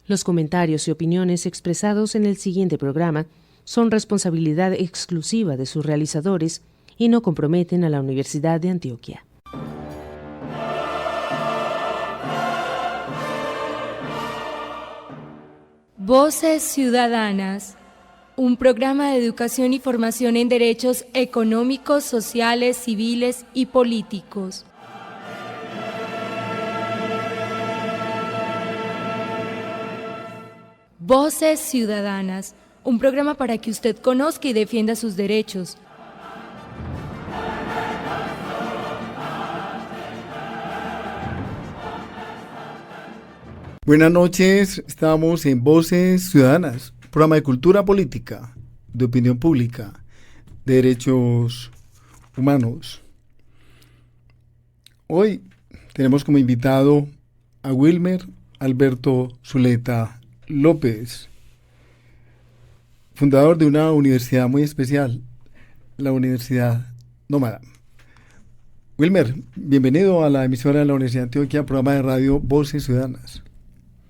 Los comentarios y opiniones expresados en el siguiente programa son responsabilidad exclusiva de sus realizadores y no comprometen a la Universidad de Antioquia. Voces Ciudadanas, un programa de educación y formación en derechos económicos, sociales, civiles y políticos. Voces Ciudadanas, un programa para que usted conozca y defienda sus derechos. Buenas noches, estamos en Voces Ciudadanas, programa de cultura política, de opinión pública, de derechos humanos. Hoy tenemos como invitado a Wilmer Alberto Zuleta López, fundador de una universidad muy especial, la Universidad Nómada. Wilmer, bienvenido a la emisora de la Universidad de Antioquia, programa de radio Voces Ciudadanas.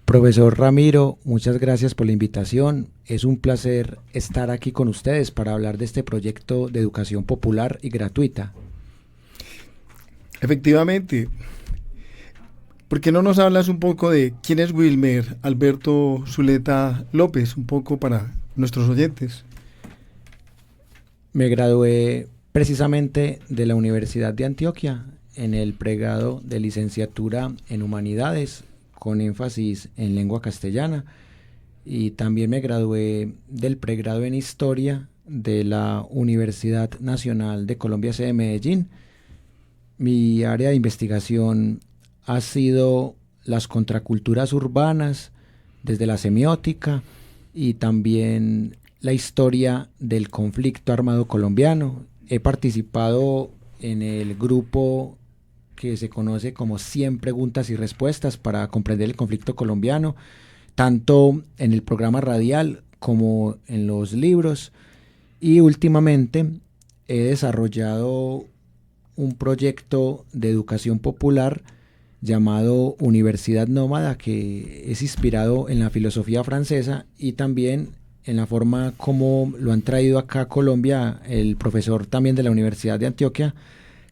Profesor Ramiro, muchas gracias por la invitación. Es un placer estar aquí con ustedes para hablar de este proyecto de educación popular y gratuita. Efectivamente. ¿Por qué no nos hablas un poco de quién es Wilmer Alberto Zuleta López, un poco para nuestros oyentes? Me gradué precisamente de la Universidad de Antioquia en el pregrado de licenciatura en Humanidades, con énfasis en lengua castellana, y también me gradué del pregrado en Historia de la Universidad Nacional de Colombia, sede Medellín. Mi área de investigación ha sido las contraculturas urbanas, desde la semiótica, y también la historia del conflicto armado colombiano. He participado en el grupo que se conoce como 100 preguntas y respuestas para comprender el conflicto colombiano, tanto en el programa radial como en los libros, y últimamente he desarrollado un proyecto de educación popular llamado Universidad Nómada, que es inspirado en la filosofía francesa y también en la forma como lo han traído acá a Colombia el profesor también de la Universidad de Antioquia,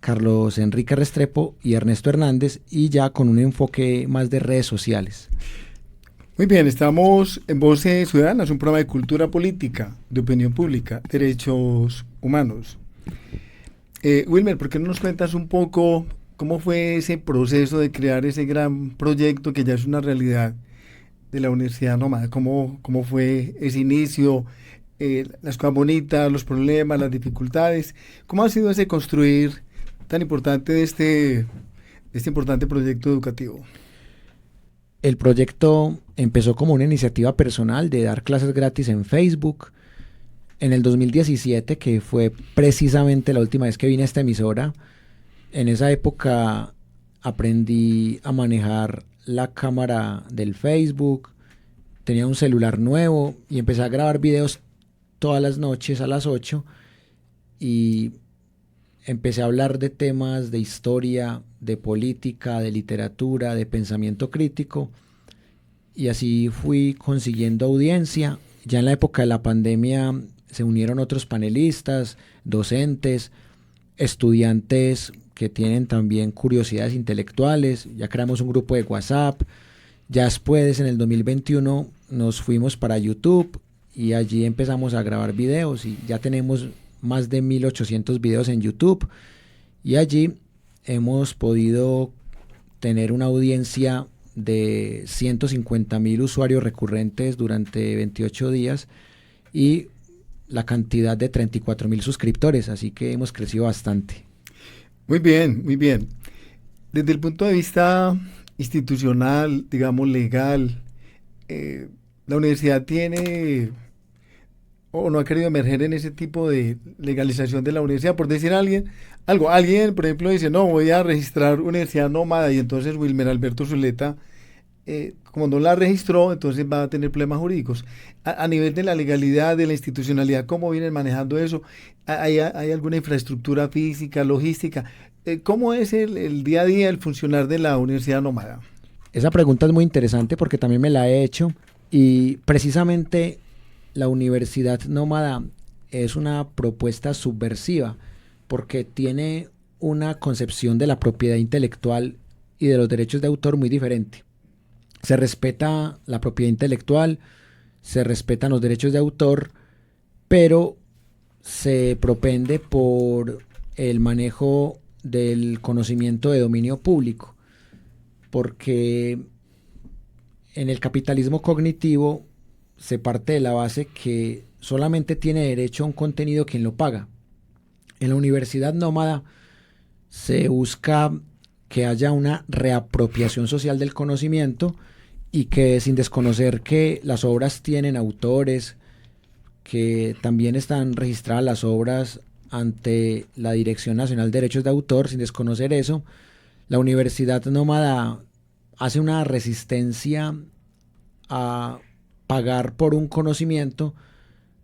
Carlos Enrique Restrepo y Ernesto Hernández, y ya con un enfoque más de redes sociales. Muy bien, estamos en Voces Ciudadanas, un programa de cultura política, de opinión pública, derechos humanos. Wilmer, ¿por qué no nos cuentas un poco cómo fue ese proceso de crear ese gran proyecto que ya es una realidad de la Universidad Nómada? ¿Cómo fue ese inicio? Las cosas bonitas, los problemas, las dificultades. ¿Cómo ha sido ese construir tan importante de este importante proyecto educativo? El proyecto empezó como una iniciativa personal de dar clases gratis en Facebook. En el 2017, que fue precisamente la última vez que vine a esta emisora, en esa época aprendí a manejar la cámara del Facebook, tenía un celular nuevo y empecé a grabar videos todas las noches a las 8 y empecé a hablar de temas de historia, de política, de literatura, de pensamiento crítico, y así fui consiguiendo audiencia. Ya en la época de la pandemia se unieron otros panelistas, docentes, estudiantes que tienen también curiosidades intelectuales. Ya creamos un grupo de WhatsApp. Ya después, en el 2021, nos fuimos para YouTube y allí empezamos a grabar videos y ya tenemos más de 1.800 videos en YouTube, y allí hemos podido tener una audiencia de 150.000 usuarios recurrentes durante 28 días y la cantidad de 34.000 suscriptores, así que hemos crecido bastante. Muy bien, muy bien. Desde el punto de vista institucional, digamos legal, la universidad tiene o no ha querido emerger en ese tipo de legalización de la universidad, por decir alguien, por ejemplo, dice, no, voy a registrar Universidad Nómada, y entonces Wilmer Alberto Zuleta, como no la registró, entonces va a tener problemas jurídicos. A nivel de la legalidad, de la institucionalidad, ¿cómo vienen manejando eso? ¿Hay alguna infraestructura física, logística? ¿Cómo es el día a día, el funcionar de la Universidad Nómada? Esa pregunta es muy interesante porque también me la he hecho y precisamente la universidad nómada es una propuesta subversiva porque tiene una concepción de la propiedad intelectual y de los derechos de autor muy diferente. Se respeta la propiedad intelectual, se respetan los derechos de autor, pero se propende por el manejo del conocimiento de dominio público, porque en el capitalismo cognitivo se parte de la base que solamente tiene derecho a un contenido quien lo paga. En la universidad nómada se busca que haya una reapropiación social del conocimiento y que, sin desconocer que las obras tienen autores, que también están registradas las obras ante la Dirección Nacional de Derechos de Autor, sin desconocer eso, la universidad nómada hace una resistencia a pagar por un conocimiento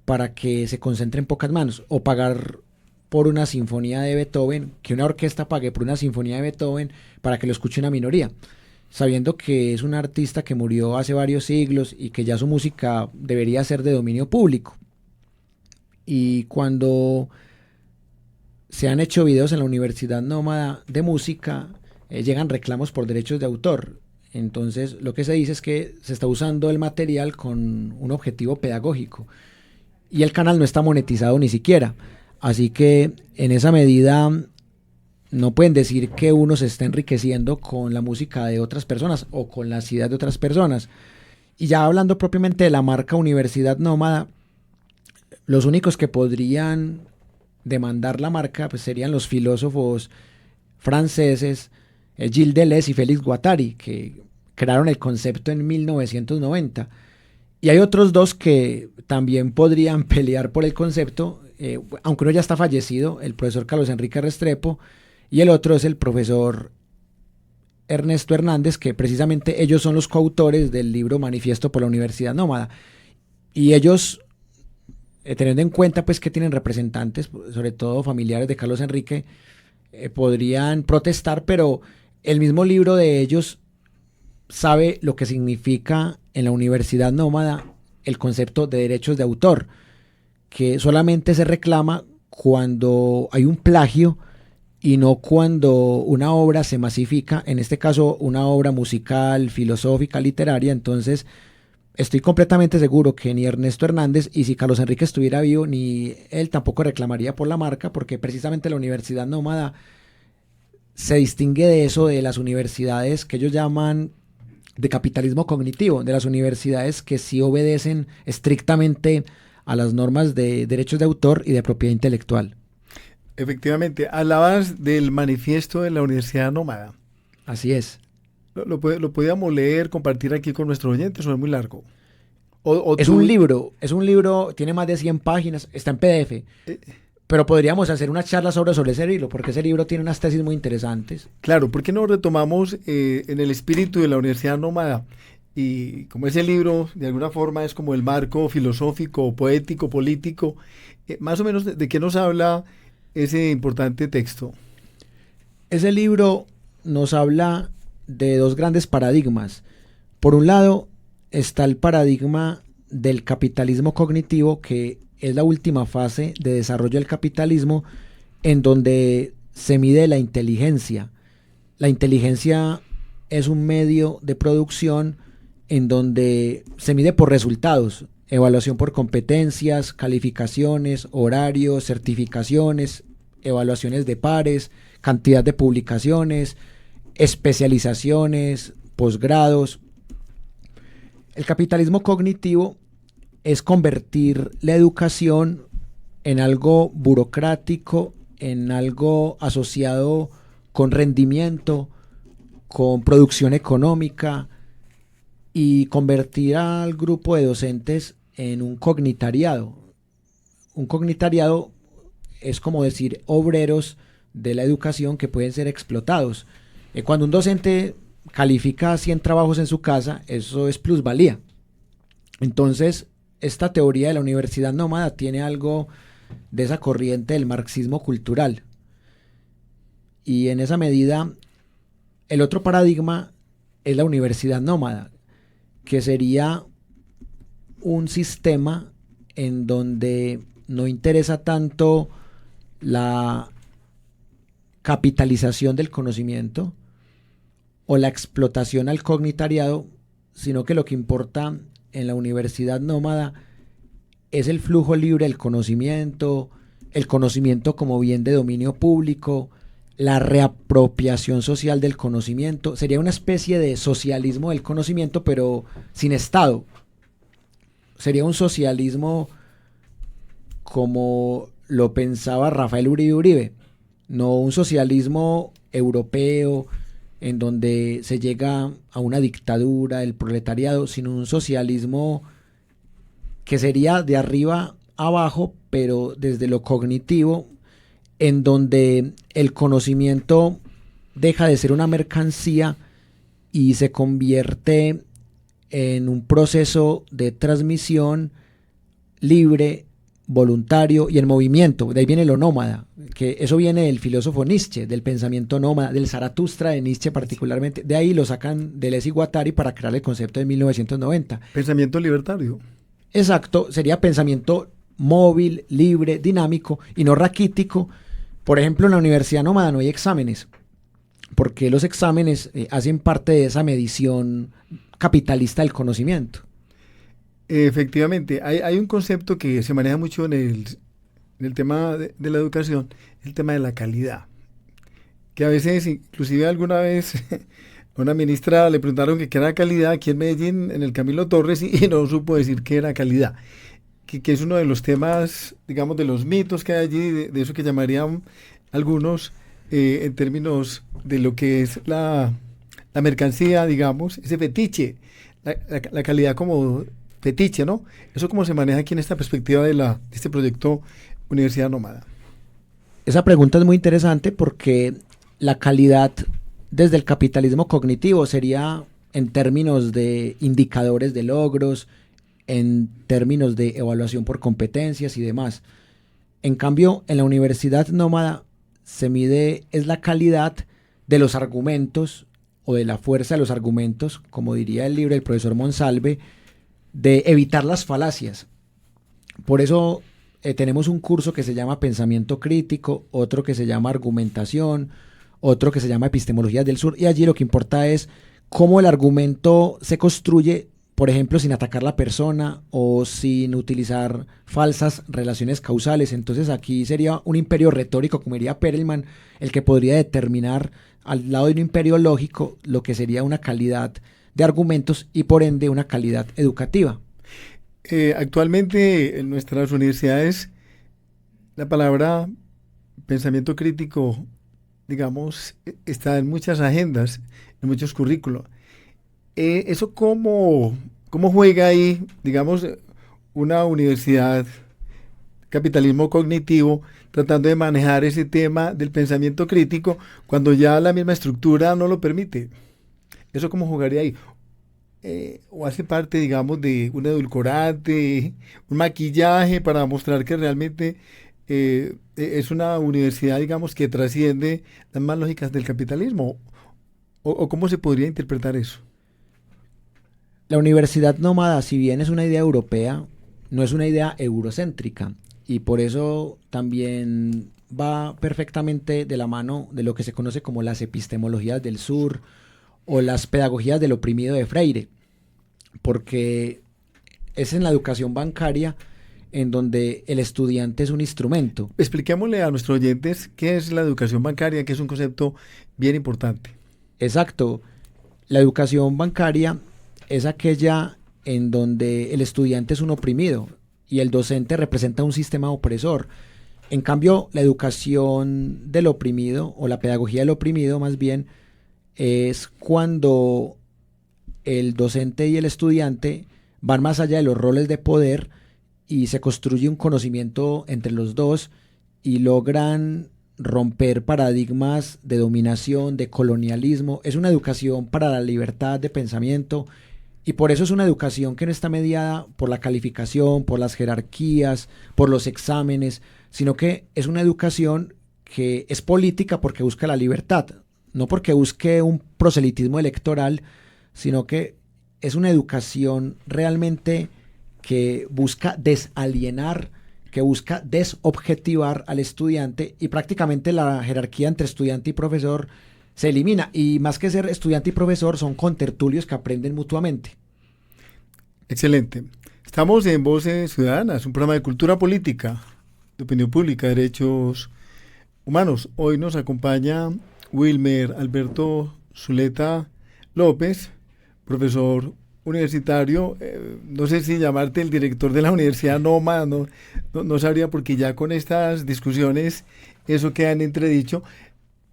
para que se concentre en pocas manos, o pagar por una sinfonía de Beethoven, que una orquesta pague por una sinfonía de Beethoven para que lo escuche una minoría, sabiendo que es un artista que murió hace varios siglos y que ya su música debería ser de dominio público. Y cuando se han hecho videos en la Universidad Nómada de música, llegan reclamos por derechos de autor. Entonces lo que se dice es que se está usando el material con un objetivo pedagógico y el canal no está monetizado ni siquiera. Así que en esa medida no pueden decir que uno se está enriqueciendo con la música de otras personas o con las ideas de otras personas. Y ya hablando propiamente de la marca Universidad Nómada, los únicos que podrían demandar la marca pues serían los filósofos franceses Gilles Deleuze y Félix Guattari, que crearon el concepto en 1990. Y hay otros dos que también podrían pelear por el concepto, aunque uno ya está fallecido, el profesor Carlos Enrique Restrepo, y el otro es el profesor Ernesto Hernández, que precisamente ellos son los coautores del libro Manifiesto por la Universidad Nómada. Y ellos, teniendo en cuenta pues que tienen representantes, sobre todo familiares de Carlos Enrique, podrían protestar, pero el mismo libro de ellos sabe lo que significa en la Universidad Nómada el concepto de derechos de autor, que solamente se reclama cuando hay un plagio y no cuando una obra se masifica, en este caso una obra musical, filosófica, literaria. Entonces estoy completamente seguro que ni Ernesto Hernández, y si Carlos Enrique estuviera vivo, ni él tampoco reclamaría por la marca, porque precisamente la Universidad Nómada se distingue de eso, de las universidades que ellos llaman de capitalismo cognitivo, de las universidades que sí obedecen estrictamente a las normas de derechos de autor y de propiedad intelectual. Efectivamente, hablabas del manifiesto de la Universidad Nómada. Así es. ¿Lo podíamos leer, compartir aquí con nuestros oyentes o es muy largo? Es un libro, tiene más de 100 páginas, está en PDF. Pero podríamos hacer una charla sobre ese libro, porque ese libro tiene unas tesis muy interesantes. Claro, ¿por qué no retomamos en el espíritu de la Universidad Nómada? Y como ese libro, de alguna forma, es como el marco filosófico, poético, político, más o menos de qué nos habla ese importante texto. Ese libro nos habla de dos grandes paradigmas. Por un lado, está el paradigma del capitalismo cognitivo, que es la última fase de desarrollo del capitalismo, en donde se mide la inteligencia. La inteligencia es un medio de producción en donde se mide por resultados, evaluación por competencias, calificaciones, horarios, certificaciones, evaluaciones de pares, cantidad de publicaciones, especializaciones, posgrados. El capitalismo cognitivo es convertir la educación en algo burocrático, en algo asociado con rendimiento, con producción económica, y convertir al grupo de docentes en un cognitariado. Un cognitariado es como decir obreros de la educación que pueden ser explotados. Cuando un docente califica 100 trabajos en su casa, eso es plusvalía. Entonces, esta teoría de la Universidad Nómada tiene algo de esa corriente del marxismo cultural. Y en esa medida, el otro paradigma es la universidad nómada, que sería un sistema en donde no interesa tanto la capitalización del conocimiento o la explotación al cognitariado, sino que lo que importa en la universidad nómada es el flujo libre del conocimiento, el conocimiento como bien de dominio público, la reapropiación social del conocimiento. Sería una especie de socialismo del conocimiento, pero sin Estado. Sería un socialismo como lo pensaba Rafael Uribe Uribe, no un socialismo europeo en donde se llega a una dictadura del proletariado, sino un socialismo que sería de arriba abajo, pero desde lo cognitivo, en donde el conocimiento deja de ser una mercancía y se convierte en un proceso de transmisión libre, voluntario y en movimiento. De ahí viene lo nómada, que eso viene del filósofo Nietzsche, del pensamiento nómada, del Zaratustra de Nietzsche particularmente. De ahí lo sacan de Deleuze y Guattari para crear el concepto de 1990. Pensamiento libertario. Exacto, sería pensamiento móvil, libre, dinámico y no raquítico. Por ejemplo, en la universidad nómada no hay exámenes, porque los exámenes hacen parte de esa medición capitalista del conocimiento. Efectivamente, hay un concepto que se maneja mucho en el tema de la educación, el tema de la calidad, que a veces, inclusive alguna vez, a una ministra le preguntaron que qué era calidad aquí en Medellín, en el Camilo Torres, y no supo decir qué era calidad, que es uno de los temas, digamos, de los mitos que hay allí, de eso que llamarían algunos, en términos de lo que es la mercancía, digamos, ese fetiche, la calidad como fetiche, ¿no? Eso cómo se maneja aquí en esta perspectiva de este proyecto Universidad Nómada. Esa pregunta es muy interesante porque la calidad desde el capitalismo cognitivo sería en términos de indicadores de logros, en términos de evaluación por competencias y demás. En cambio, en la universidad nómada se mide es la calidad de los argumentos o de la fuerza de los argumentos, como diría el libro del profesor Monsalve, de evitar las falacias. Por eso tenemos un curso que se llama Pensamiento Crítico, otro que se llama Argumentación, otro que se llama Epistemología del Sur, y allí lo que importa es cómo el argumento se construye, por ejemplo, sin atacar la persona o sin utilizar falsas relaciones causales. Entonces aquí sería un imperio retórico, como diría Perelman, el que podría determinar al lado de un imperio lógico lo que sería una calidad de argumentos y por ende una calidad educativa. Actualmente en nuestras universidades la palabra pensamiento crítico, digamos, está en muchas agendas, en muchos currículos. ¿Eso cómo juega ahí, digamos, una universidad, capitalismo cognitivo, tratando de manejar ese tema del pensamiento crítico cuando ya la misma estructura no lo permite? ¿Eso cómo jugaría ahí? ¿O hace parte, digamos, de un edulcorante, un maquillaje para mostrar que realmente es una universidad, digamos, que trasciende las más lógicas del capitalismo? ¿O cómo se podría interpretar eso? La universidad nómada, si bien es una idea europea, no es una idea eurocéntrica, y por eso también va perfectamente de la mano de lo que se conoce como las epistemologías del sur o las pedagogías del oprimido de Freire, porque es en la educación bancaria en donde el estudiante es un instrumento. Expliquémosle a nuestros oyentes qué es la educación bancaria, que es un concepto bien importante. Exacto. La educación bancaria es aquella en donde el estudiante es un oprimido y el docente representa un sistema opresor. En cambio, la educación del oprimido, o la pedagogía del oprimido más bien, es cuando el docente y el estudiante van más allá de los roles de poder y se construye un conocimiento entre los dos y logran romper paradigmas de dominación, de colonialismo. Es una educación para la libertad de pensamiento y por eso es una educación que no está mediada por la calificación, por las jerarquías, por los exámenes, sino que es una educación que es política porque busca la libertad, no porque busque un proselitismo electoral, sino que es una educación realmente que busca desalienar, que busca desobjetivar al estudiante, y prácticamente la jerarquía entre estudiante y profesor se elimina, y más que ser estudiante y profesor son contertulios que aprenden mutuamente. Excelente. Estamos en Voces Ciudadanas, un programa de cultura política, de opinión pública, derechos humanos. Hoy nos acompaña Wilmer Alberto Zuleta López, profesor universitario, no sé si llamarte el director de la Universidad Nómada, no sabría, porque ya con estas discusiones eso queda en entredicho,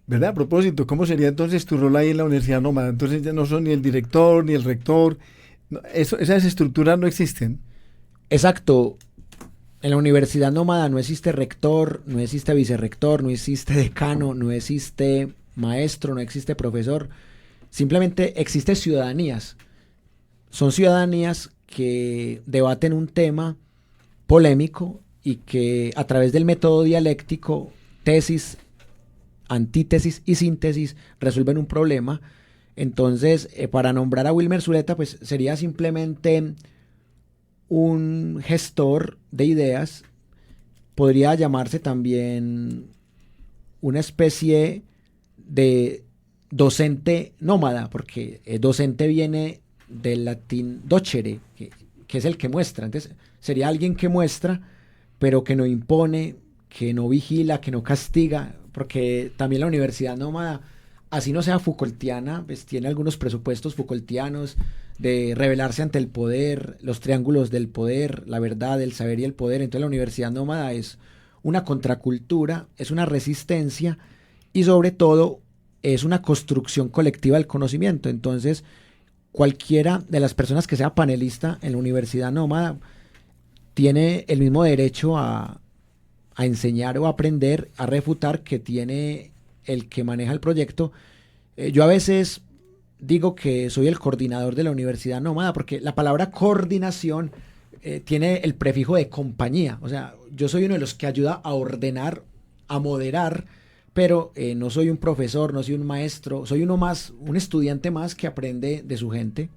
¿verdad? A propósito, ¿cómo sería entonces tu rol ahí en la Universidad Nómada? Entonces ya no son ni el director ni el rector, esas estructuras no existen. Exacto. En la Universidad Nómada no existe rector, no existe vicerrector, no existe decano, no existe maestro, no existe profesor. Simplemente existe ciudadanías. Son ciudadanías que debaten un tema polémico y que a través del método dialéctico, tesis, antítesis y síntesis, resuelven un problema. Entonces, para nombrar a Wilmer Zuleta, pues sería simplemente un gestor de ideas. Podría llamarse también una especie de docente nómada, porque docente viene del latín docere, que es el que muestra. Entonces sería alguien que muestra, pero que no impone, que no vigila, que no castiga, porque también la Universidad Nómada, así no sea Foucaultiana, pues tiene algunos presupuestos Foucaultianos de rebelarse ante el poder, los triángulos del poder, la verdad, el saber y el poder. Entonces la Universidad Nómada es una contracultura, es una resistencia y sobre todo es una construcción colectiva del conocimiento. Entonces cualquiera de las personas que sea panelista en la Universidad Nómada tiene el mismo derecho a enseñar o aprender, a refutar, que tiene el que maneja el proyecto. Yo a veces digo que soy el coordinador de la Universidad Nómada, porque la palabra coordinación tiene el prefijo de compañía. O sea, yo soy uno de los que ayuda a ordenar, a moderar, pero no soy un profesor, no soy un maestro, soy uno más, un estudiante más que aprende de su gente.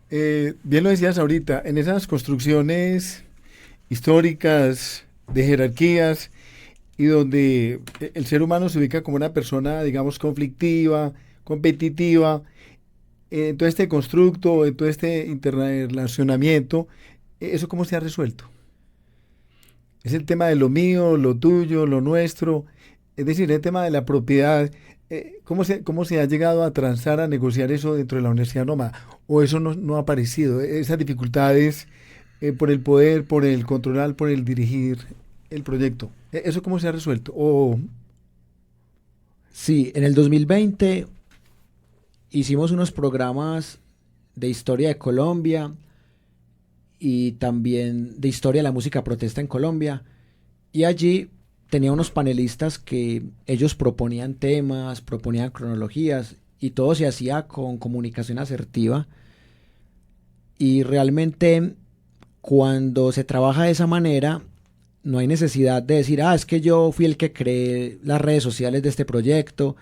Bien lo decías ahorita, en esas construcciones históricas de jerarquías y donde el ser humano se ubica como una persona, digamos, conflictiva, competitiva, en todo este constructo, en todo este interrelacionamiento, ¿eso cómo se ha resuelto? Es el tema de lo mío, lo tuyo, lo nuestro, es decir, el tema de la propiedad. ¿Cómo se ha llegado a transar, a negociar eso dentro de la Universidad Nómada? ¿O eso no ha aparecido? Esas dificultades por el poder, por el controlar, por el dirigir el proyecto. ¿Eso cómo se ha resuelto? Sí, en el 2020 hicimos unos programas de historia de Colombia y también de historia de la música protesta en Colombia, y allí tenía unos panelistas que ellos proponían temas, proponían cronologías, y todo se hacía con comunicación asertiva. Y realmente cuando se trabaja de esa manera, no hay necesidad de decir, es que yo fui el que creé las redes sociales de este proyecto.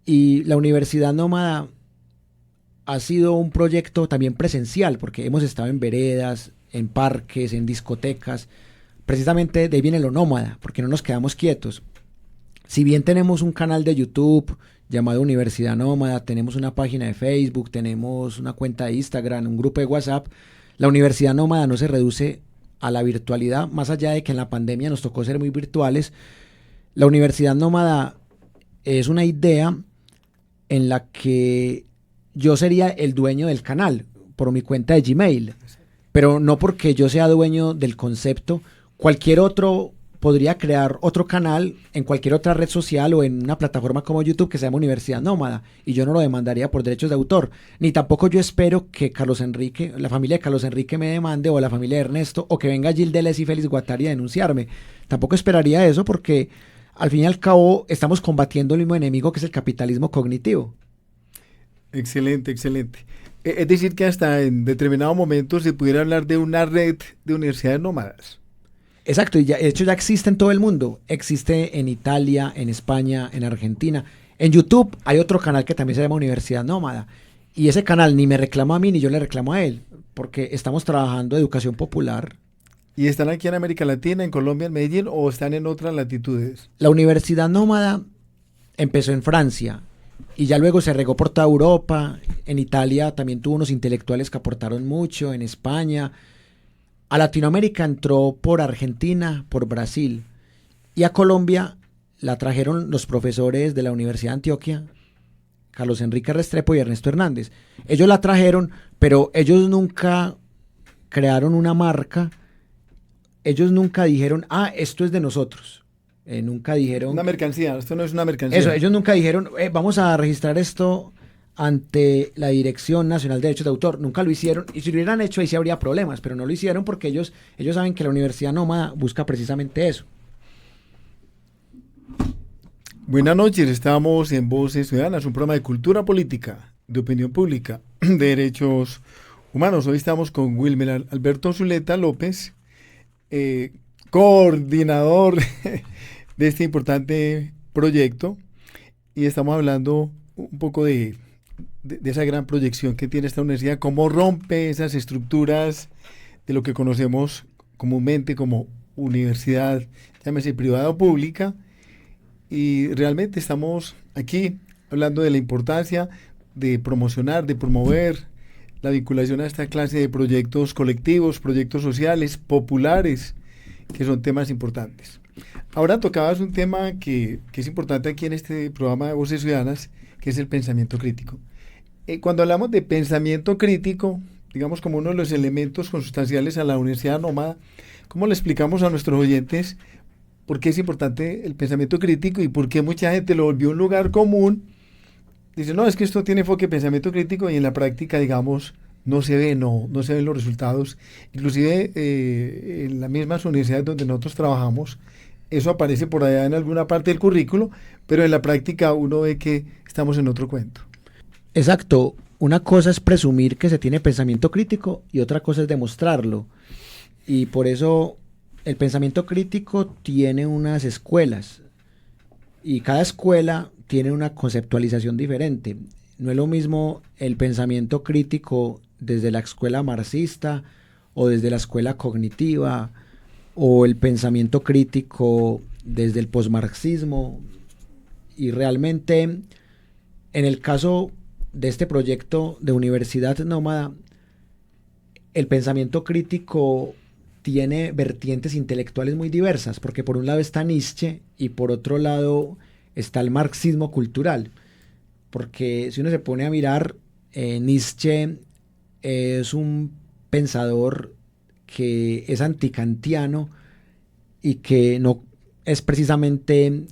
Y la Universidad Nómada ha sido un proyecto también presencial, porque hemos estado en veredas, en parques, en discotecas. Precisamente de ahí viene lo nómada, porque no nos quedamos quietos. Si bien tenemos un canal de YouTube llamado Universidad Nómada, tenemos una página de Facebook, tenemos una cuenta de Instagram, un grupo de WhatsApp, la Universidad Nómada no se reduce a la virtualidad, más allá de que en la pandemia nos tocó ser muy virtuales. La Universidad Nómada es una idea en la que yo sería el dueño del canal por mi cuenta de Gmail, pero no porque yo sea dueño del concepto. Cualquier otro podría crear otro canal en cualquier otra red social o en una plataforma como YouTube que se llama Universidad Nómada, y yo no lo demandaría por derechos de autor, ni tampoco yo espero que Carlos Enrique, la familia de Carlos Enrique me demande, o la familia de Ernesto, o que venga Gil Deleuze y Félix Guattari a denunciarme. Tampoco esperaría eso, porque al fin y al cabo estamos combatiendo el mismo enemigo, que es el capitalismo cognitivo. Excelente, excelente. Es decir, que hasta en determinado momento se pudiera hablar de una red de universidades nómadas. Exacto, y de hecho ya existe en todo el mundo. Existe en Italia, en España, en Argentina. En YouTube hay otro canal que también se llama Universidad Nómada. Y ese canal ni me reclama a mí ni yo le reclamo a él, porque estamos trabajando educación popular. ¿Y están aquí en América Latina, en Colombia, en Medellín, o están en otras latitudes? La Universidad Nómada empezó en Francia y ya luego se regó por toda Europa. En Italia también tuvo unos intelectuales que aportaron mucho, en España. A Latinoamérica entró por Argentina, por Brasil. Y a Colombia la trajeron los profesores de la Universidad de Antioquia, Carlos Enrique Restrepo y Ernesto Hernández. Ellos la trajeron, pero ellos nunca crearon una marca. Ellos nunca dijeron, esto es de nosotros. Nunca dijeron... Una mercancía, esto no es una mercancía. Eso, ellos nunca dijeron, vamos a registrar esto ante la Dirección Nacional de Derechos de Autor. Nunca lo hicieron. Y si lo hubieran hecho, ahí sí habría problemas, pero no lo hicieron porque ellos saben que la Universidad Nómada busca precisamente eso. Buenas noches, estamos en Voces Ciudadanas, un programa de cultura política, de opinión pública, de derechos humanos. Hoy estamos con Wilmer Alberto Zuleta López, coordinador de este importante proyecto, y estamos hablando un poco de esa gran proyección que tiene esta universidad, cómo rompe esas estructuras de lo que conocemos comúnmente como universidad, llámese privada o pública. Y realmente estamos aquí hablando de la importancia de promocionar, de promover la vinculación a esta clase de proyectos colectivos, proyectos sociales, populares, que son temas importantes. Ahora tocabas un tema que es importante aquí en este programa de Voces Ciudadanas, que es el pensamiento crítico. Cuando hablamos de pensamiento crítico, digamos como uno de los elementos consustanciales a la Universidad Nómada, ¿cómo le explicamos a nuestros oyentes por qué es importante el pensamiento crítico y por qué mucha gente lo volvió un lugar común? Dice, no, es que esto tiene enfoque de pensamiento crítico y en la práctica, digamos, no se ven los resultados. Inclusive en las mismas universidades donde nosotros trabajamos, eso aparece por allá en alguna parte del currículo, pero en la práctica uno ve que estamos en otro cuento. Exacto. Una cosa es presumir que se tiene pensamiento crítico y otra cosa es demostrarlo. Y por eso el pensamiento crítico tiene unas escuelas y cada escuela tiene una conceptualización diferente. No es lo mismo el pensamiento crítico desde la escuela marxista o desde la escuela cognitiva o el pensamiento crítico desde el posmarxismo. Y realmente en el caso de este proyecto de Universidad Nómada, el pensamiento crítico tiene vertientes intelectuales muy diversas, porque por un lado está Nietzsche y por otro lado está el marxismo cultural. Porque si uno se pone a mirar, Nietzsche es un pensador que es antikantiano y que no es precisamente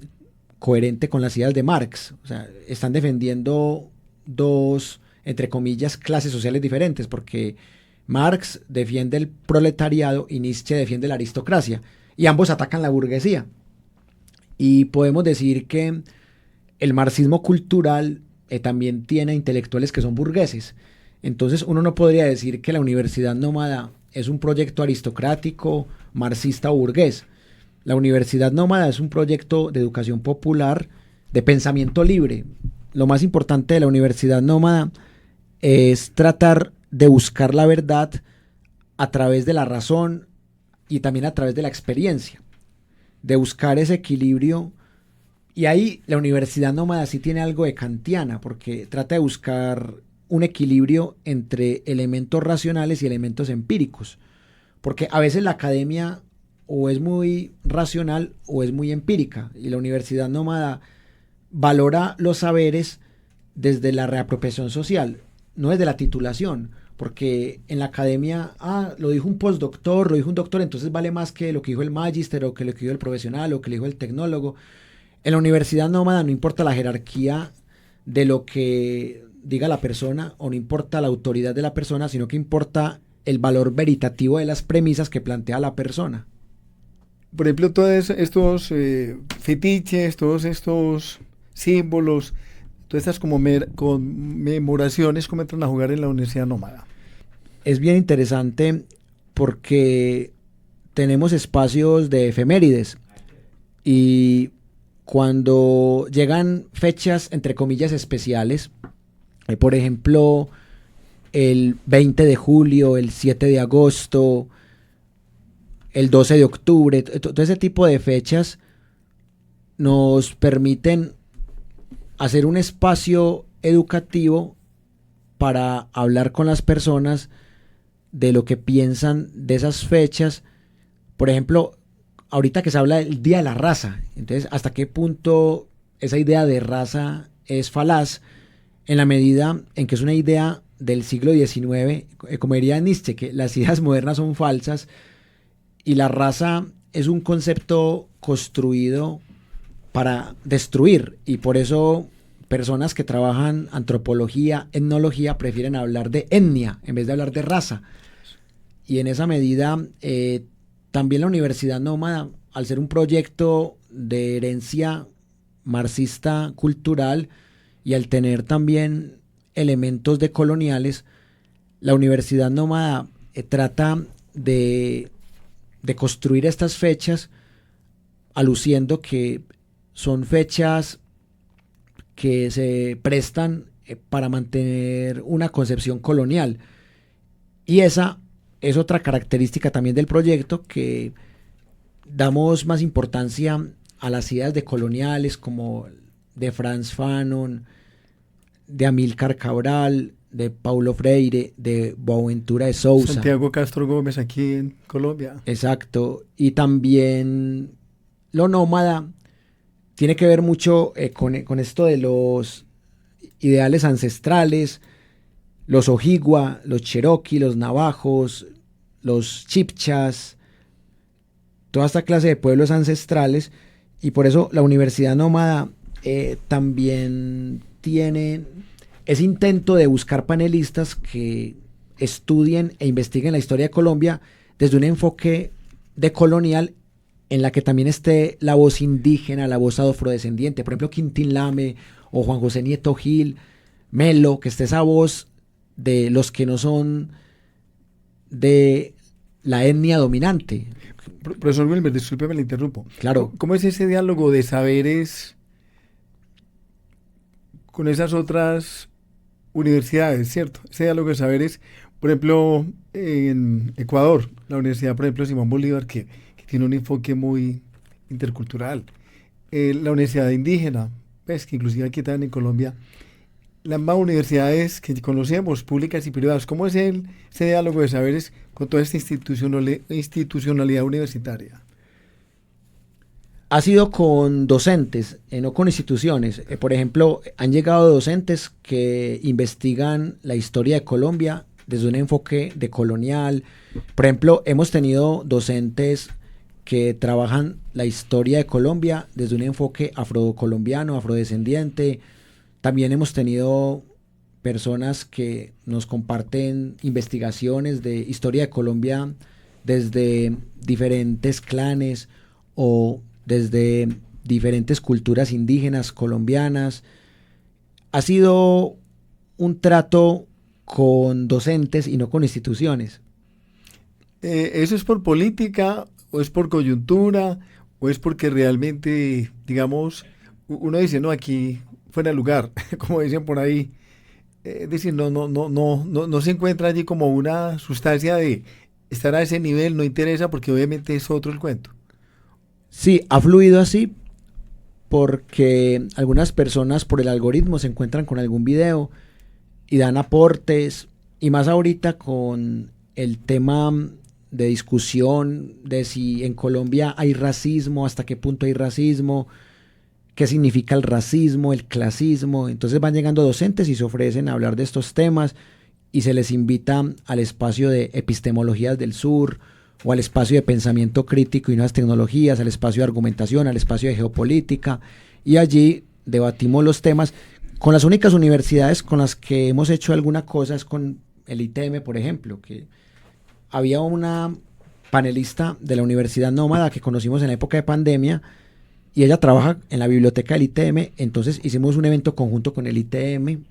coherente con las ideas de Marx. O sea, están defendiendo dos, entre comillas, clases sociales diferentes, porque Marx defiende el proletariado y Nietzsche defiende la aristocracia, y ambos atacan la burguesía. Y podemos decir que el marxismo cultural también tiene intelectuales que son burgueses. Entonces uno no podría decir que la Universidad Nómada es un proyecto aristocrático, marxista o burgués. La Universidad Nómada es un proyecto de educación popular, de pensamiento libre. Lo más importante de la Universidad Nómada es tratar de buscar la verdad a través de la razón y también a través de la experiencia, de buscar ese equilibrio. Y ahí la Universidad Nómada sí tiene algo de kantiana, porque trata de buscar un equilibrio entre elementos racionales y elementos empíricos, porque a veces la academia o es muy racional o es muy empírica, y la Universidad Nómada valora los saberes desde la reapropiación social, no desde la titulación, porque en la academia, lo dijo un postdoctor, lo dijo un doctor, entonces vale más que lo que dijo el magíster o que lo que dijo el profesional o que lo dijo el tecnólogo. En la Universidad Nómada no importa la jerarquía de lo que diga la persona o no importa la autoridad de la persona, sino que importa el valor veritativo de las premisas que plantea la persona. Por ejemplo, todos estos fetiches, todos estos símbolos, todas estas conmemoraciones, ¿cómo entran a jugar en la Universidad Nómada? Es bien interesante porque tenemos espacios de efemérides y cuando llegan fechas, entre comillas, especiales, Por ejemplo, el 20 de julio, el 7 de agosto, el 12 de octubre, todo ese tipo de fechas nos permiten hacer un espacio educativo para hablar con las personas de lo que piensan de esas fechas. Por ejemplo, ahorita que se habla del Día de la Raza, entonces, ¿hasta qué punto esa idea de raza es falaz? En la medida en que es una idea del siglo XIX, como diría Nietzsche, que las ideas modernas son falsas, y la raza es un concepto construido para destruir, y por eso personas que trabajan antropología, etnología, prefieren hablar de etnia en vez de hablar de raza. Y en esa medida, también la Universidad Nómada, al ser un proyecto de herencia marxista cultural y al tener también elementos decoloniales, la Universidad Nómada trata de construir estas fechas aluciendo que son fechas que se prestan para mantener una concepción colonial. Y esa es otra característica también del proyecto, que damos más importancia a las ideas decoloniales como de Frantz Fanon, de Amílcar Cabral, de Paulo Freire, de Boaventura de Sousa. Santiago Castro Gómez aquí en Colombia. Exacto. Y también lo nómada tiene que ver mucho con esto de los ideales ancestrales, los ojigua, los cherokee, los navajos, los chipchas, toda esta clase de pueblos ancestrales. Y por eso la Universidad Nómada también tiene ese intento de buscar panelistas que estudien e investiguen la historia de Colombia desde un enfoque decolonial, en la que también esté la voz indígena, la voz afrodescendiente, por ejemplo Quintín Lame o Juan José Nieto Gil, Melo, que esté esa voz de los que no son de la etnia dominante. Profesor Wilmer, discúlpeme, le interrumpo. Claro. ¿Cómo es ese diálogo de saberes con esas otras universidades, cierto? Ese diálogo de saberes, por ejemplo, en Ecuador, la Universidad, por ejemplo, Simón Bolívar, que tiene un enfoque muy intercultural. La Universidad Indígena, pues, que inclusive aquí también en Colombia, las más universidades que conocemos, públicas y privadas. ¿Cómo es ese diálogo de saberes con toda esta institucionalidad universitaria? Ha sido con docentes, no con instituciones. Por ejemplo, han llegado docentes que investigan la historia de Colombia desde un enfoque decolonial. Por ejemplo, hemos tenido docentes que trabajan la historia de Colombia desde un enfoque afrocolombiano, afrodescendiente. También hemos tenido personas que nos comparten investigaciones de historia de Colombia desde diferentes clanes o desde diferentes culturas indígenas colombianas. Ha sido un trato con docentes y no con instituciones. ¿Eso es por política o es por coyuntura o es porque realmente, digamos, uno dice, no, aquí fuera de lugar, como dicen por ahí, es decir, no se encuentra allí como una sustancia de estar a ese nivel, no interesa porque obviamente es otro el cuento? Sí, ha fluido así porque algunas personas por el algoritmo se encuentran con algún video y dan aportes, y más ahorita con el tema de discusión de si en Colombia hay racismo, hasta qué punto hay racismo, qué significa el racismo, el clasismo. Entonces van llegando docentes y se ofrecen a hablar de estos temas, y se les invita al espacio de epistemologías del sur, o al espacio de pensamiento crítico y nuevas tecnologías, al espacio de argumentación, al espacio de geopolítica, y allí debatimos los temas. Con las únicas universidades con las que hemos hecho alguna cosa es con el ITM, por ejemplo, que había una panelista de la Universidad Nómada que conocimos en la época de pandemia, y ella trabaja en la biblioteca del ITM. Entonces hicimos un evento conjunto con el ITM,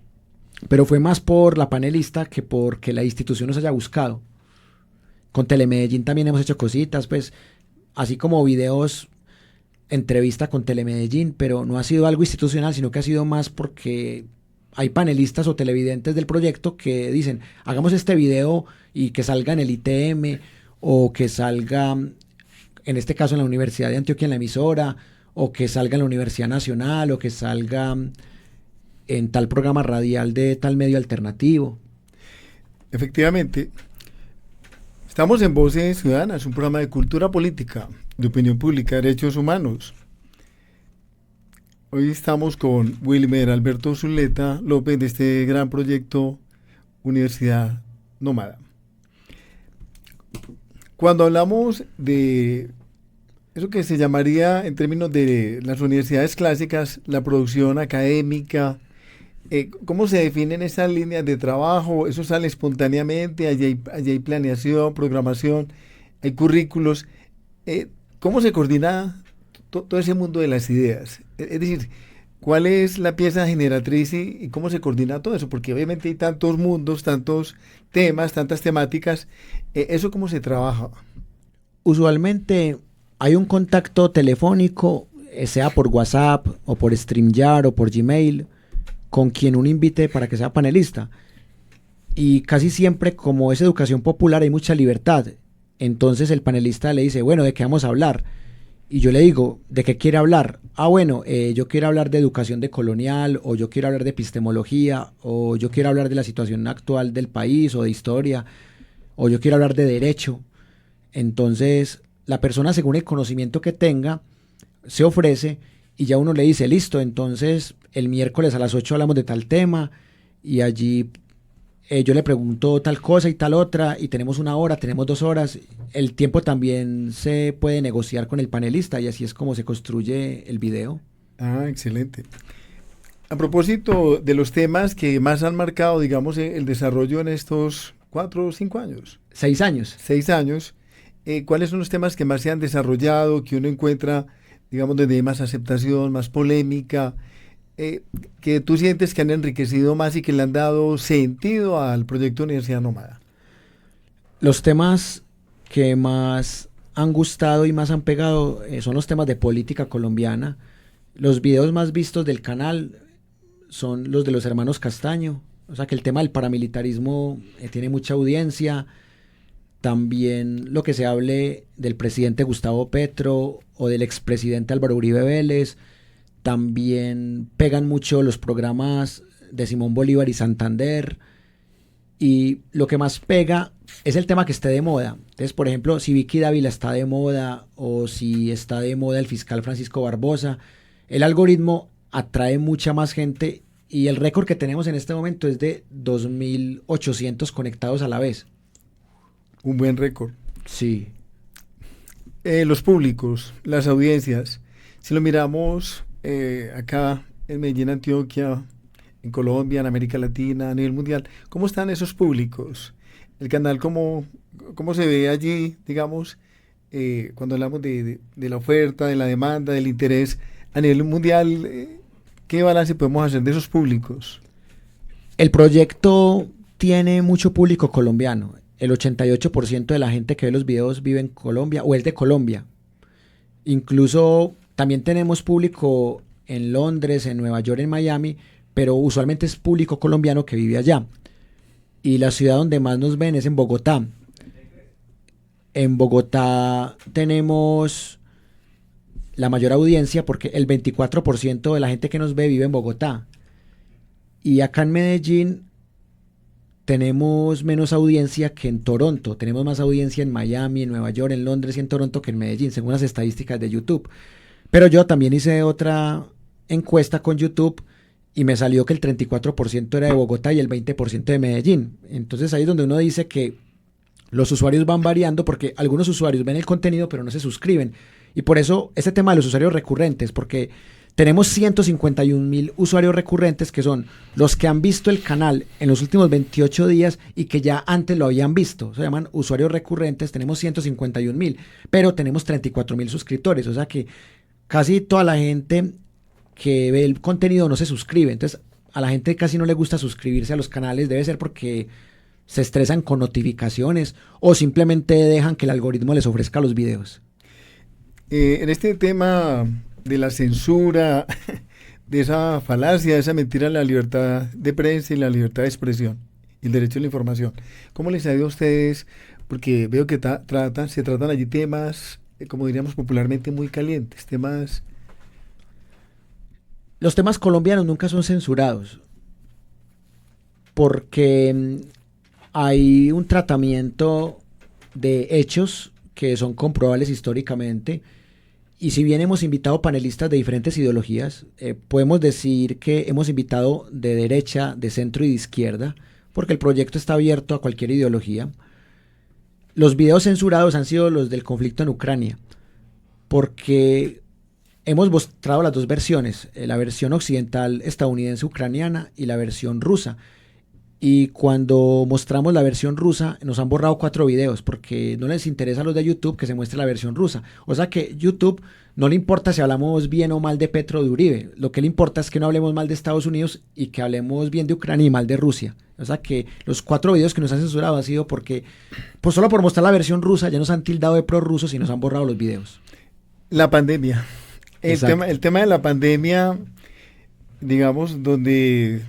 pero fue más por la panelista que porque la institución nos haya buscado. Con Telemedellín también hemos hecho cositas, pues, así como videos, entrevista con Telemedellín, pero no ha sido algo institucional, sino que ha sido más porque hay panelistas o televidentes del proyecto que dicen, hagamos este video y que salga en el ITM o que salga, en este caso en la Universidad de Antioquia en la emisora, o que salga en la Universidad Nacional, o que salga en tal programa radial de tal medio alternativo. Efectivamente, estamos en Voces Ciudadanas, un programa de cultura política, de opinión pública, derechos humanos. Hoy estamos con Wilmer Alberto Zuleta López de este gran proyecto Universidad Nómada. Cuando hablamos de eso que se llamaría, en términos de las universidades clásicas, la producción académica, ¿cómo se definen esas líneas de trabajo? ¿Eso sale espontáneamente? ¿Allí hay planeación, programación, hay currículos? ¿Cómo se coordina todo ese mundo de las ideas? Es decir, ¿cuál es la pieza generatriz y cómo se coordina todo eso? Porque obviamente hay tantos mundos, tantos temas, tantas temáticas. ¿Eso cómo se trabaja? Usualmente hay un contacto telefónico, sea por WhatsApp o por StreamYard o por Gmail, con quien uno invite para que sea panelista. Y casi siempre, como es educación popular, hay mucha libertad. Entonces el panelista le dice, bueno, ¿de qué vamos a hablar? Y yo le digo, ¿de qué quiere hablar? Bueno, yo quiero hablar de educación decolonial, o yo quiero hablar de epistemología, o yo quiero hablar de la situación actual del país, o de historia, o yo quiero hablar de derecho. Entonces la persona, según el conocimiento que tenga, se ofrece y ya uno le dice, listo, entonces el miércoles a las 8 hablamos de tal tema y allí yo le pregunto tal cosa y tal otra y tenemos 1 hora, tenemos 2 horas. El tiempo también se puede negociar con el panelista y así es como se construye el video. Ah, excelente. A propósito de los temas que más han marcado, digamos, el desarrollo en estos 4 o 5 años. 6 años. 6 años. ¿Cuáles son los temas que más se han desarrollado, que uno encuentra, digamos, donde hay más aceptación, más polémica, que tú sientes que han enriquecido más y que le han dado sentido al proyecto Universidad Nómada? Los temas que más han gustado y más han pegado son los temas de política colombiana. Los videos más vistos del canal son los de los hermanos Castaño, o sea que el tema del paramilitarismo tiene mucha audiencia. También lo que se hable del presidente Gustavo Petro o del expresidente Álvaro Uribe Vélez. También pegan mucho los programas de Simón Bolívar y Santander. Y lo que más pega es el tema que esté de moda. Entonces, por ejemplo, si Vicky Dávila está de moda o si está de moda el fiscal Francisco Barbosa, el algoritmo atrae mucha más gente y el récord que tenemos en este momento es de 2.800 conectados a la vez. Un buen récord. Sí. Los públicos, las audiencias, si lo miramos acá en Medellín, Antioquia, en Colombia, en América Latina, a nivel mundial, ¿cómo están esos públicos? El canal, ¿cómo se ve allí, digamos, cuando hablamos de la oferta, de la demanda, del interés a nivel mundial? ¿Qué balance podemos hacer de esos públicos? El proyecto tiene mucho público colombiano. El 88% de la gente que ve los videos vive en Colombia o es de Colombia. Incluso también tenemos público en Londres, en Nueva York, en Miami, pero usualmente es público colombiano que vive allá. Y la ciudad donde más nos ven es en Bogotá. En Bogotá tenemos la mayor audiencia porque el 24% de la gente que nos ve vive en Bogotá. Y acá en Medellín tenemos menos audiencia que en Toronto. Tenemos más audiencia en Miami, en Nueva York, en Londres y en Toronto que en Medellín, según las estadísticas de YouTube. Pero yo también hice otra encuesta con YouTube y me salió que el 34% era de Bogotá y el 20% de Medellín. Entonces ahí es donde uno dice que los usuarios van variando porque algunos usuarios ven el contenido pero no se suscriben. Y por eso este tema de los usuarios recurrentes, porque tenemos 151,000 usuarios recurrentes que son los que han visto el canal en los últimos 28 días y que ya antes lo habían visto. Se llaman usuarios recurrentes, tenemos 151,000, pero tenemos 34,000 suscriptores. O sea que casi toda la gente que ve el contenido no se suscribe. Entonces a la gente casi no le gusta suscribirse a los canales. Debe ser porque se estresan con notificaciones o simplemente dejan que el algoritmo les ofrezca los videos. En este tema de la censura, de esa falacia, de esa mentira, la libertad de prensa y la libertad de expresión y el derecho a la información. ¿Cómo les ha ido a ustedes? Porque veo que se tratan allí temas, como diríamos popularmente, muy calientes, temas... Los temas colombianos nunca son censurados porque hay un tratamiento de hechos que son comprobables históricamente. Y si bien hemos invitado panelistas de diferentes ideologías, podemos decir que hemos invitado de derecha, de centro y de izquierda, porque el proyecto está abierto a cualquier ideología. Los videos censurados han sido los del conflicto en Ucrania, porque hemos mostrado las dos versiones, la versión occidental estadounidense ucraniana y la versión rusa. Y cuando mostramos la versión rusa, nos han borrado 4 videos porque no les interesa a los de YouTube que se muestre la versión rusa. O sea que YouTube no le importa si hablamos bien o mal de Petro o de Uribe. Lo que le importa es que no hablemos mal de Estados Unidos y que hablemos bien de Ucrania y mal de Rusia. O sea que los 4 videos que nos han censurado han sido porque, pues solo por mostrar la versión rusa, ya nos han tildado de prorrusos y nos han borrado los videos. La pandemia. El tema de la pandemia, digamos, donde...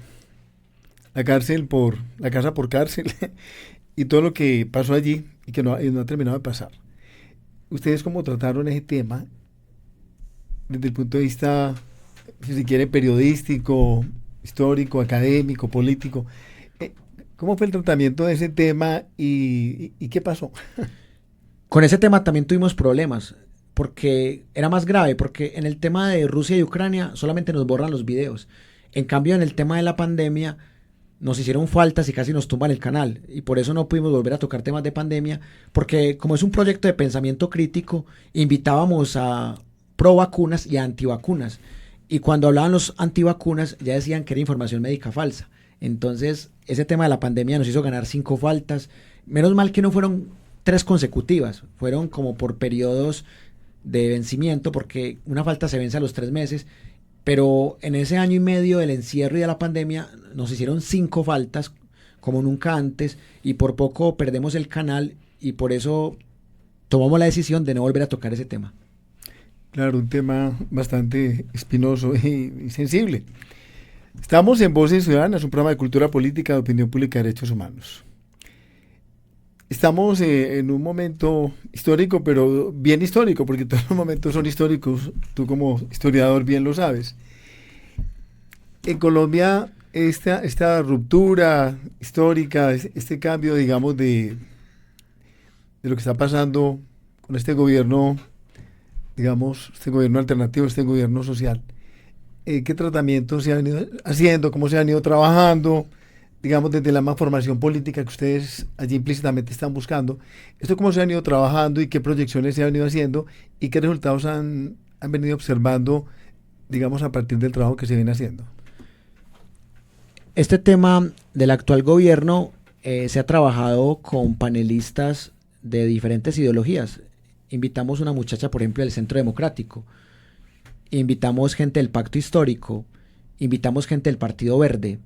la casa por cárcel y todo lo que pasó allí y que no ha terminado de pasar. ¿Ustedes cómo trataron ese tema desde el punto de vista, si se quiere, periodístico, histórico, académico, político? ¿Cómo fue el tratamiento de ese tema y qué pasó? Con ese tema también tuvimos problemas porque era más grave, porque en el tema de Rusia y Ucrania solamente nos borran los videos. En cambio, en el tema de la pandemia nos hicieron faltas y casi nos tumban el canal y por eso no pudimos volver a tocar temas de pandemia, porque como es un proyecto de pensamiento crítico, invitábamos a pro vacunas y a antivacunas, y cuando hablaban los antivacunas ya decían que era información médica falsa. Entonces ese tema de la pandemia nos hizo ganar 5 faltas, menos mal que no fueron 3 consecutivas, fueron como por periodos de vencimiento, porque una falta se vence a los 3 meses. Pero en ese año y medio del encierro y de la pandemia nos hicieron 5 faltas como nunca antes y por poco perdemos el canal y por eso tomamos la decisión de no volver a tocar ese tema. Claro, un tema bastante espinoso y sensible. Estamos en Voces Ciudadanas, un programa de cultura política, de opinión pública y derechos humanos. Estamos en un momento histórico, pero bien histórico, porque todos los momentos son históricos, tú como historiador bien lo sabes. En Colombia, esta ruptura histórica, este cambio, digamos, de lo que está pasando con este gobierno, digamos, este gobierno alternativo, este gobierno social, ¿qué tratamiento se ha venido haciendo? ¿Cómo se han ido trabajando? Digamos, desde la más formación política que ustedes allí implícitamente están buscando, ¿esto cómo se han ido trabajando y qué proyecciones se han ido haciendo y qué resultados han venido observando, digamos, a partir del trabajo que se viene haciendo? Este tema del actual gobierno se ha trabajado con panelistas de diferentes ideologías. Invitamos una muchacha, por ejemplo, del Centro Democrático, invitamos gente del Pacto Histórico, invitamos gente del Partido Verde,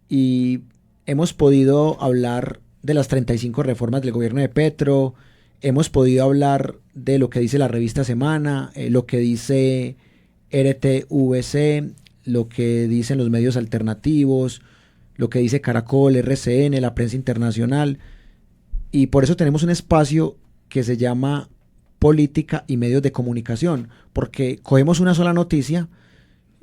y hemos podido hablar de las 35 reformas del gobierno de Petro, hemos podido hablar de lo que dice la revista Semana, lo que dice RTVC, lo que dicen los medios alternativos, lo que dice Caracol, RCN, la prensa internacional, y por eso tenemos un espacio que se llama Política y Medios de Comunicación, porque cogemos una sola noticia,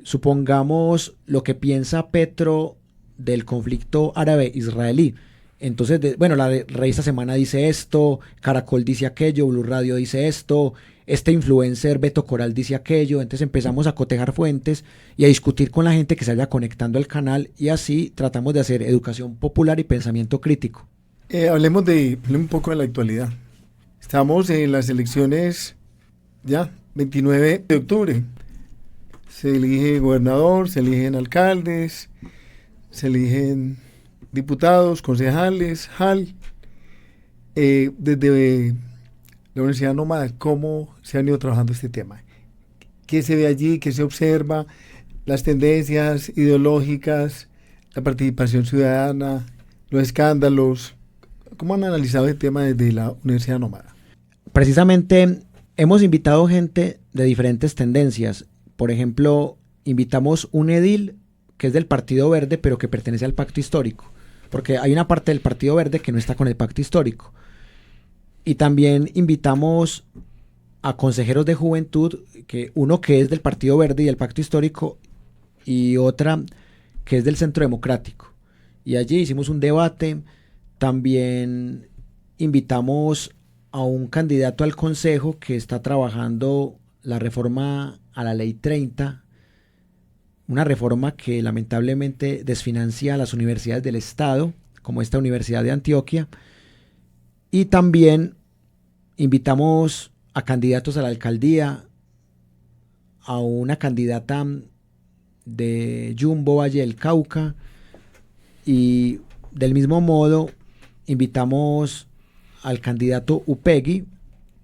supongamos lo que piensa Petro del conflicto árabe-israelí. Entonces, la revista Semana dice esto, Caracol dice aquello, Blue Radio dice esto, este influencer Beto Coral dice aquello. Entonces empezamos a cotejar fuentes y a discutir con la gente que se vaya conectando al canal y así tratamos de hacer educación popular y pensamiento crítico. Hablemos un poco de la actualidad. Estamos en las elecciones ya, 29 de octubre. Se elige gobernador, se eligen alcaldes, se eligen diputados, concejales, JAL. Desde la Universidad Nómada, ¿cómo se han ido trabajando este tema? ¿Qué se ve allí? ¿Qué se observa? Las tendencias ideológicas, la participación ciudadana, los escándalos. ¿Cómo han analizado el tema desde la Universidad Nómada? Precisamente hemos invitado gente de diferentes tendencias. Por ejemplo, invitamos un edil que es del Partido Verde, pero que pertenece al Pacto Histórico, porque hay una parte del Partido Verde que no está con el Pacto Histórico. Y también invitamos a consejeros de juventud, uno que es del Partido Verde y del Pacto Histórico, y otra que es del Centro Democrático. Y allí hicimos un debate. También invitamos a un candidato al consejo que está trabajando la reforma a la Ley 30, una reforma que lamentablemente desfinancia a las universidades del Estado, como esta Universidad de Antioquia. Y también invitamos a candidatos a la alcaldía, a una candidata de Jumbo Valle del Cauca, y del mismo modo invitamos al candidato Upegui,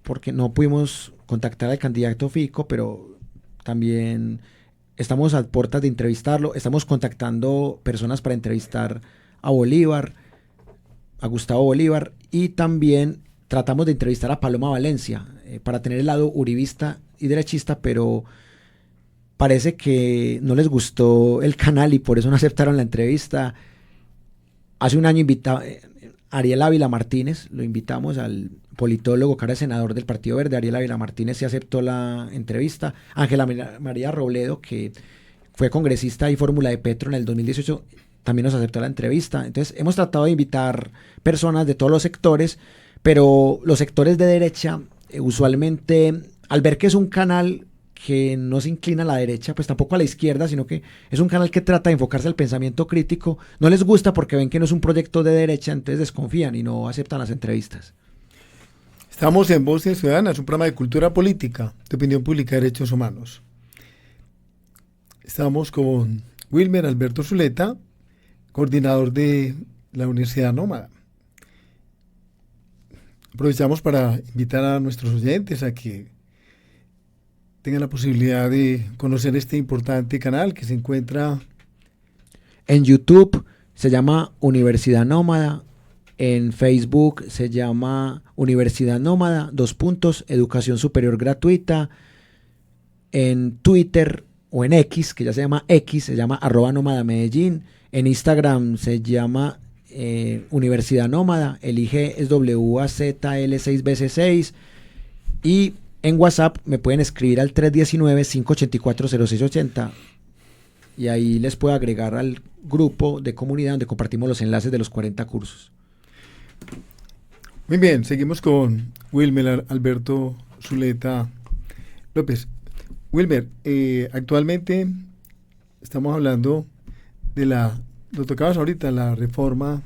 porque no pudimos contactar al candidato Fico, pero también estamos a puertas de entrevistarlo. Estamos contactando personas para entrevistar a Bolívar, a Gustavo Bolívar, y también tratamos de entrevistar a Paloma Valencia para tener el lado uribista y derechista, pero parece que no les gustó el canal y por eso no aceptaron la entrevista. Hace un año Ariel Ávila Martínez, lo invitamos, al politólogo que ahora es senador del Partido Verde. Ariel Ávila Martínez se aceptó la entrevista. Ángela María Robledo, que fue congresista y fórmula de Petro en el 2018, también nos aceptó la entrevista. Entonces hemos tratado de invitar personas de todos los sectores, pero los sectores de derecha usualmente, al ver que es un canal que no se inclina a la derecha, pues tampoco a la izquierda, sino que es un canal que trata de enfocarse al pensamiento crítico, no les gusta porque ven que no es un proyecto de derecha, entonces desconfían y no aceptan las entrevistas. Estamos en Voces Ciudadanas, un programa de cultura política, de opinión pública y derechos humanos. Estamos con Wilmer Alberto Zuleta, coordinador de la Universidad Nómada. Aprovechamos para invitar a nuestros oyentes a que tengan la posibilidad de conocer este importante canal que se encuentra en YouTube. Se llama Universidad Nómada. En Facebook se llama Universidad Nómada, educación superior gratuita. En Twitter o en X, que ya se llama X, se llama @nómada-medellín. En Instagram se llama Universidad Nómada. El IG es WAZL6BC6. Y en WhatsApp me pueden escribir al 319-584-0680 y ahí les puedo agregar al grupo de comunidad donde compartimos los enlaces de los 40 cursos. Muy bien, seguimos con Wilmer Alberto Zuleta López. Wilmer, actualmente estamos hablando de lo tocabas ahorita, la reforma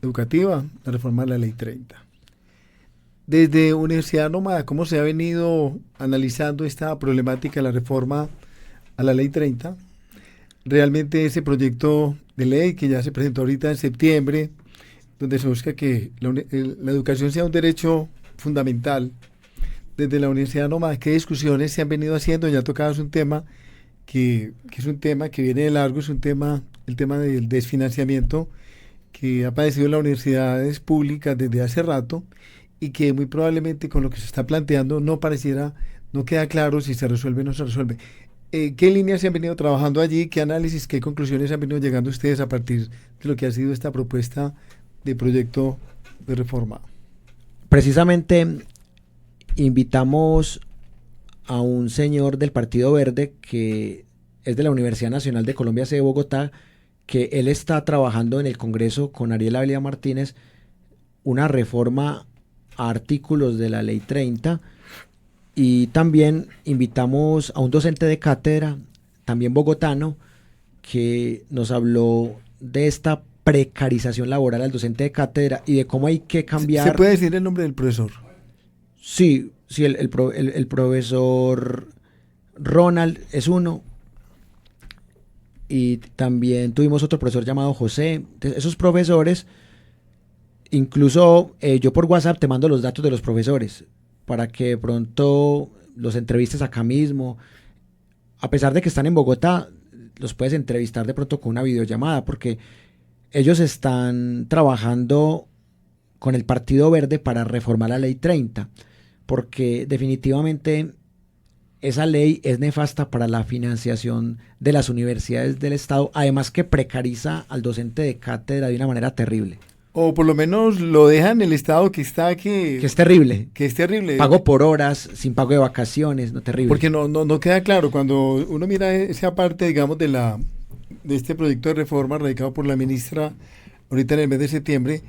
educativa, la reforma de la Ley 30. Desde Universidad Nómada, ¿cómo se ha venido analizando esta problemática de la reforma a la Ley 30? Realmente ese proyecto de ley que ya se presentó ahorita en septiembre, donde se busca que la educación sea un derecho fundamental. Desde la Universidad Nómada, ¿qué discusiones se han venido haciendo? Ya tocabas un tema que es un tema que viene de largo, es el tema del desfinanciamiento que ha padecido las universidades públicas desde hace rato, y que muy probablemente con lo que se está planteando no queda claro si se resuelve o no se resuelve. ¿Qué líneas se han venido trabajando allí? ¿Qué análisis, qué conclusiones han venido llegando ustedes a partir de lo que ha sido esta propuesta de proyecto de reforma? Precisamente invitamos a un señor del Partido Verde que es de la Universidad Nacional de Colombia, sede de Bogotá, que él está trabajando en el Congreso con Ariel Ávila Martínez una reforma a artículos de la Ley 30, y también invitamos a un docente de cátedra, también bogotano, que nos habló de esta precarización laboral al docente de cátedra y de cómo hay que cambiar. ¿Se puede decir el nombre del profesor? Sí, el profesor Ronald es uno, y también tuvimos otro profesor llamado José. Entonces, esos profesores, incluso yo por WhatsApp te mando los datos de los profesores para que de pronto los entrevistes acá mismo. A pesar de que están en Bogotá, los puedes entrevistar de pronto con una videollamada, porque ellos están trabajando con el Partido Verde para reformar la Ley 30, porque definitivamente esa ley es nefasta para la financiación de las universidades del Estado, además que precariza al docente de cátedra de una manera terrible. O por lo menos lo deja en el estado que está que es terrible. Que es terrible. Pago por horas, sin pago de vacaciones, no terrible. Porque no queda claro cuando uno mira esa parte, digamos, de este proyecto de reforma radicado por la ministra ahorita en el mes de septiembre,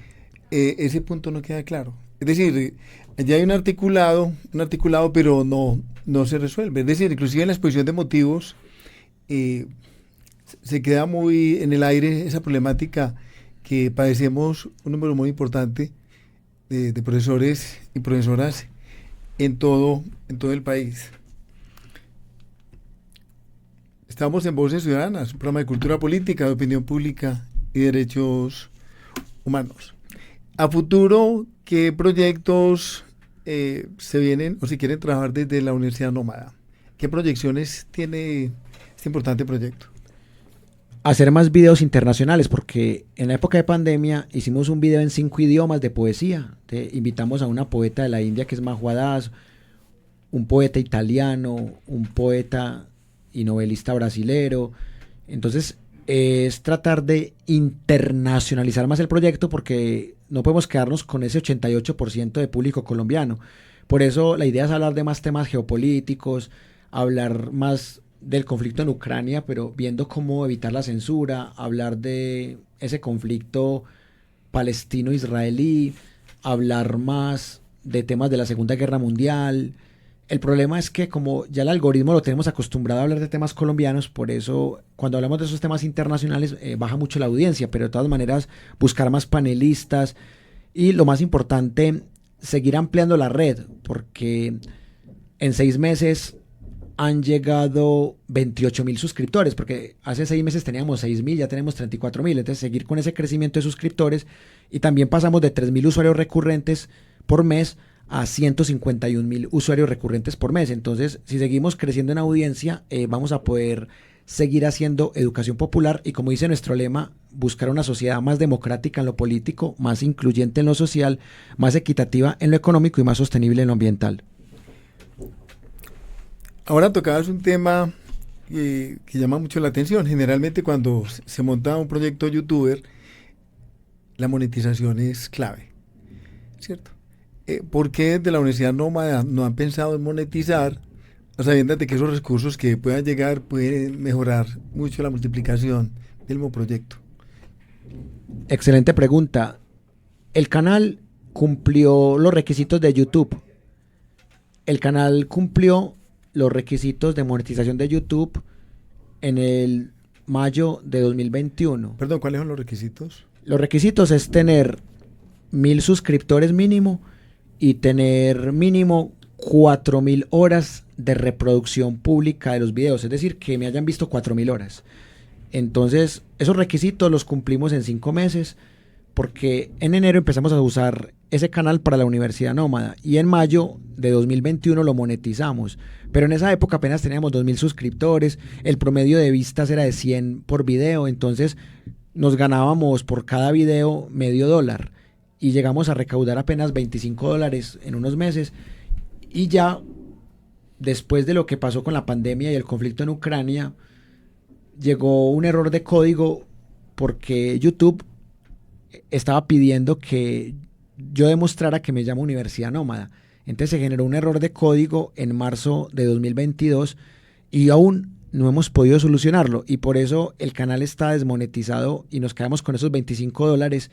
ese punto no queda claro. Es decir, allá hay un articulado, pero no se resuelve. Es decir, inclusive en la exposición de motivos se queda muy en el aire esa problemática que padecemos un número muy importante de profesores y profesoras en todo el país. Estamos en Voces Ciudadanas, un programa de cultura política, de opinión pública y derechos humanos. A futuro, ¿qué proyectos se vienen o si quieren trabajar desde la Universidad Nómada? ¿Qué proyecciones tiene este importante proyecto? Hacer más videos internacionales, porque en la época de pandemia hicimos un video en 5 idiomas de poesía. Invitamos a una poeta de la India que es Mahua Das, un poeta italiano, un poeta y novelista brasilero. Entonces es tratar de internacionalizar más el proyecto, porque no podemos quedarnos con ese 88% de público colombiano. Por eso la idea es hablar de más temas geopolíticos, hablar más del conflicto en Ucrania, pero viendo cómo evitar la censura, hablar de ese conflicto palestino-israelí, hablar más de temas de la Segunda Guerra Mundial. El problema es que como ya el algoritmo lo tenemos acostumbrado a hablar de temas colombianos, por eso cuando hablamos de esos temas internacionales baja mucho la audiencia, pero de todas maneras buscar más panelistas y lo más importante, seguir ampliando la red, porque en 6 meses han llegado 28,000 suscriptores, porque hace 6 meses teníamos 6,000, ya tenemos 34,000, entonces seguir con ese crecimiento de suscriptores, y también pasamos de 3,000 usuarios recurrentes por mes a 151,000 usuarios recurrentes por mes. Entonces, si seguimos creciendo en audiencia, vamos a poder seguir haciendo educación popular y, como dice nuestro lema, buscar una sociedad más democrática en lo político, más incluyente en lo social, más equitativa en lo económico y más sostenible en lo ambiental. Ahora tocabas un tema que llama mucho la atención. Generalmente cuando se monta un proyecto youtuber, la monetización es clave, ¿cierto? ¿Por qué desde la Universidad Nómada no han pensado en monetizar, a sabiendas de que esos recursos que puedan llegar pueden mejorar mucho la multiplicación del mismo proyecto? Excelente pregunta. El canal cumplió los requisitos de YouTube. El canal cumplió los requisitos de monetización de YouTube en el mayo de 2021. Perdón, ¿cuáles son los requisitos? Los requisitos es tener 1,000 suscriptores mínimo y tener mínimo 4,000 horas de reproducción pública de los videos, es decir, que me hayan visto 4,000 horas. Entonces, esos requisitos los cumplimos en 5 meses, porque en enero empezamos a usar ese canal para la Universidad Nómada y en mayo de 2021 lo monetizamos. Pero en esa época apenas teníamos 2,000 suscriptores, el promedio de vistas era de 100 por video, entonces nos ganábamos por cada video $0.50 y llegamos a recaudar apenas $25 en unos meses. Y ya después de lo que pasó con la pandemia y el conflicto en Ucrania, llegó un error de código porque YouTube estaba pidiendo que yo demostrara que me llamo Universidad Nómada. Entonces se generó un error de código en marzo de 2022 y aún no hemos podido solucionarlo, y por eso el canal está desmonetizado y nos quedamos con esos $25.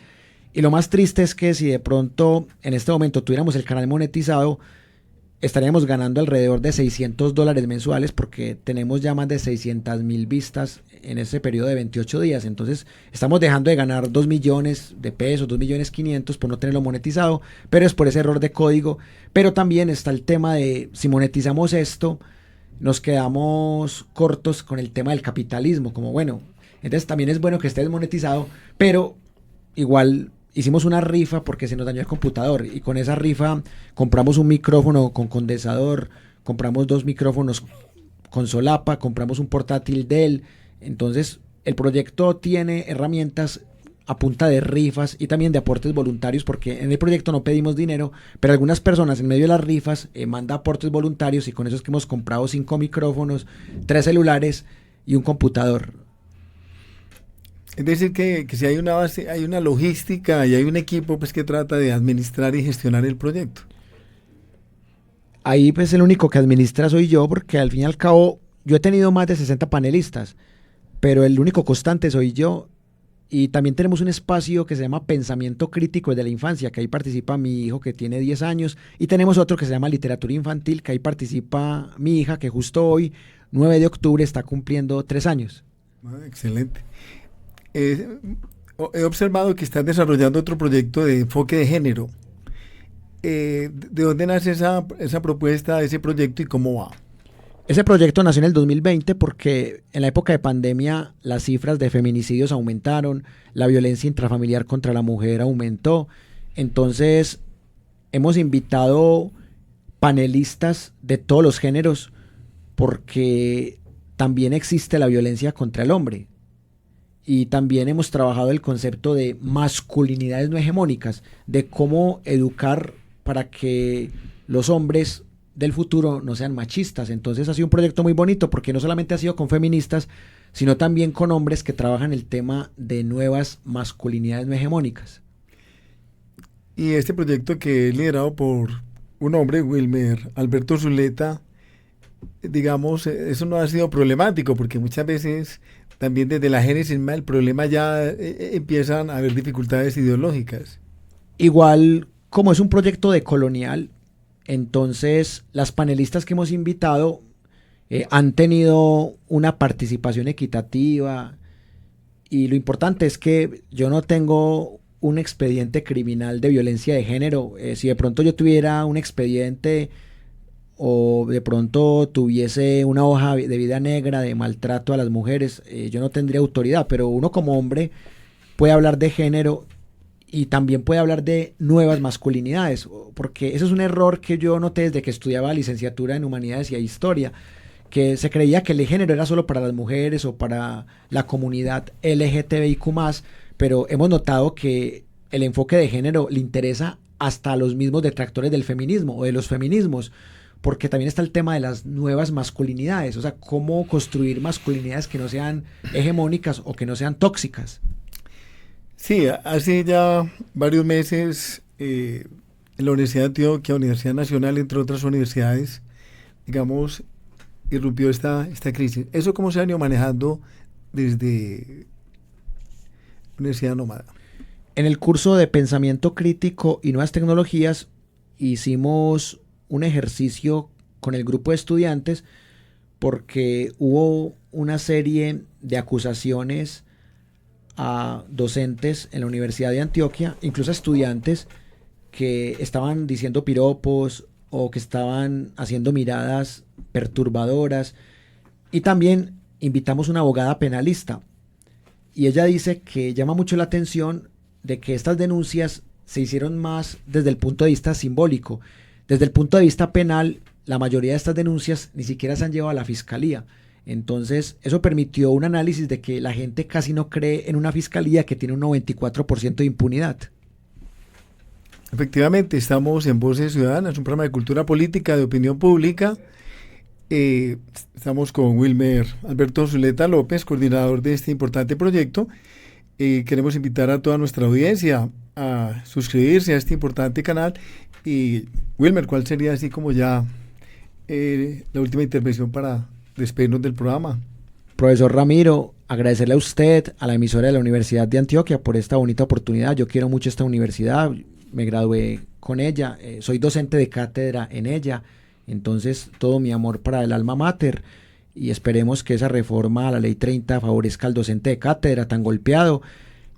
Y lo más triste es que si de pronto en este momento tuviéramos el canal monetizado, estaríamos ganando alrededor de $600 mensuales, porque tenemos ya más de 600,000 vistas en ese periodo de 28 días. Entonces estamos dejando de ganar 2 millones de pesos, 2.500.000 por no tenerlo monetizado, pero es por ese error de código. Pero también está el tema de si monetizamos esto, nos quedamos cortos con el tema del capitalismo, como bueno, entonces también es bueno que esté desmonetizado, pero igual hicimos una rifa porque se nos dañó el computador, y con esa rifa compramos un micrófono con condensador, compramos 2 micrófonos con solapa, compramos un portátil Dell. Entonces el proyecto tiene herramientas a punta de rifas y también de aportes voluntarios, porque en el proyecto no pedimos dinero, pero algunas personas en medio de las rifas mandan aportes voluntarios y con eso es que hemos comprado 5 micrófonos, 3 celulares y un computador. Es decir, que si hay una base, hay una logística y hay un equipo pues que trata de administrar y gestionar el proyecto. Ahí pues el único que administra soy yo, porque al fin y al cabo yo he tenido más de 60 panelistas, pero el único constante soy yo. Y también tenemos un espacio que se llama Pensamiento Crítico desde la Infancia, que ahí participa mi hijo que tiene 10 años, y tenemos otro que se llama Literatura Infantil, que ahí participa mi hija que justo hoy, 9 de octubre, está cumpliendo 3 años. Excelente. He observado que estás desarrollando otro proyecto de enfoque de género. ¿De dónde nace esa propuesta, ese proyecto y cómo va? Ese proyecto nació en el 2020 porque en la época de pandemia las cifras de feminicidios aumentaron, la violencia intrafamiliar contra la mujer aumentó. Entonces hemos invitado panelistas de todos los géneros porque también existe la violencia contra el hombre. Y también hemos trabajado el concepto de masculinidades no hegemónicas, de cómo educar para que los hombres del futuro no sean machistas. Entonces ha sido un proyecto muy bonito porque no solamente ha sido con feministas, sino también con hombres que trabajan el tema de nuevas masculinidades no hegemónicas. Y este proyecto que es liderado por un hombre, Wilmer Alberto Zuleta, digamos, eso no ha sido problemático porque muchas veces también desde la génesis el problema ya empiezan a haber dificultades ideológicas. Igual, como es un proyecto decolonial, entonces las panelistas que hemos invitado han tenido una participación equitativa y lo importante es que yo no tengo un expediente criminal de violencia de género. Si de pronto yo tuviera un expediente o de pronto tuviese una hoja de vida negra de maltrato a las mujeres, yo no tendría autoridad, pero uno como hombre puede hablar de género y también puede hablar de nuevas masculinidades, porque eso es un error que yo noté desde que estudiaba licenciatura en Humanidades y Historia, que se creía que el género era solo para las mujeres o para la comunidad LGTBIQ+, pero hemos notado que el enfoque de género le interesa hasta a los mismos detractores del feminismo o de los feminismos, porque también está el tema de las nuevas masculinidades, o sea, cómo construir masculinidades que no sean hegemónicas o que no sean tóxicas. Sí, hace ya varios meses en la Universidad de Antioquia, Universidad Nacional, entre otras universidades, digamos, irrumpió esta crisis. ¿Eso cómo se ha ido manejando desde Universidad Nómada? En el curso de Pensamiento Crítico y Nuevas Tecnologías hicimos un ejercicio con el grupo de estudiantes porque hubo una serie de acusaciones a docentes en la Universidad de Antioquia, incluso a estudiantes que estaban diciendo piropos o que estaban haciendo miradas perturbadoras, y también invitamos una abogada penalista y ella dice que llama mucho la atención de que estas denuncias se hicieron más desde el punto de vista simbólico. Desde el punto de vista penal, la mayoría de estas denuncias ni siquiera se han llevado a la fiscalía. Entonces, eso permitió un análisis de que la gente casi no cree en una fiscalía que tiene un 94% de impunidad. Efectivamente, estamos en Voces Ciudadanas, un programa de cultura política, de opinión pública. Estamos con Wilmer Alberto Zuleta López, coordinador de este importante proyecto. Queremos invitar a toda nuestra audiencia a suscribirse a este importante canal. Y Wilmer, ¿cuál sería así como ya la última intervención para despedirnos del programa? Profesor Ramiro, agradecerle a usted, a la emisora de la Universidad de Antioquia por esta bonita oportunidad. Yo quiero mucho esta universidad, me gradué con ella, soy docente de cátedra en ella, entonces todo mi amor para el alma mater, y esperemos que esa reforma a la Ley 30 favorezca al docente de cátedra tan golpeado.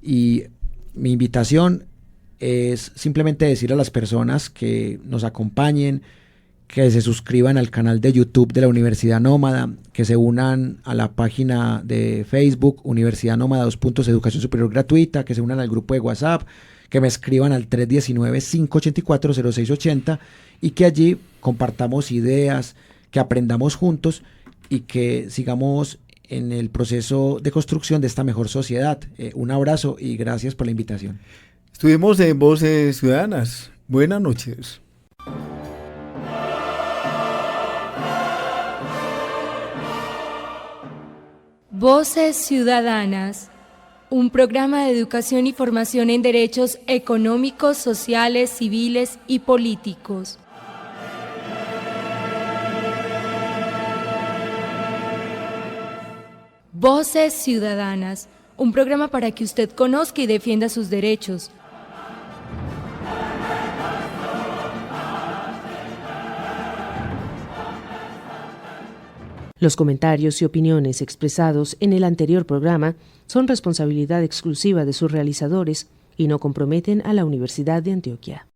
Y mi invitación es simplemente decir a las personas que nos acompañen, que se suscriban al canal de YouTube de la Universidad Nómada, que se unan a la página de Facebook Universidad Nómada 2 Educación Superior Gratuita, que se unan al grupo de WhatsApp, que me escriban al 319-584-0680 y que allí compartamos ideas, que aprendamos juntos y que sigamos en el proceso de construcción de esta mejor sociedad. Un abrazo y gracias por la invitación. Estuvimos en Voces Ciudadanas. Buenas noches. Voces Ciudadanas, un programa de educación y formación en derechos económicos, sociales, civiles y políticos. Voces Ciudadanas, un programa para que usted conozca y defienda sus derechos. Los comentarios y opiniones expresados en el anterior programa son responsabilidad exclusiva de sus realizadores y no comprometen a la Universidad de Antioquia.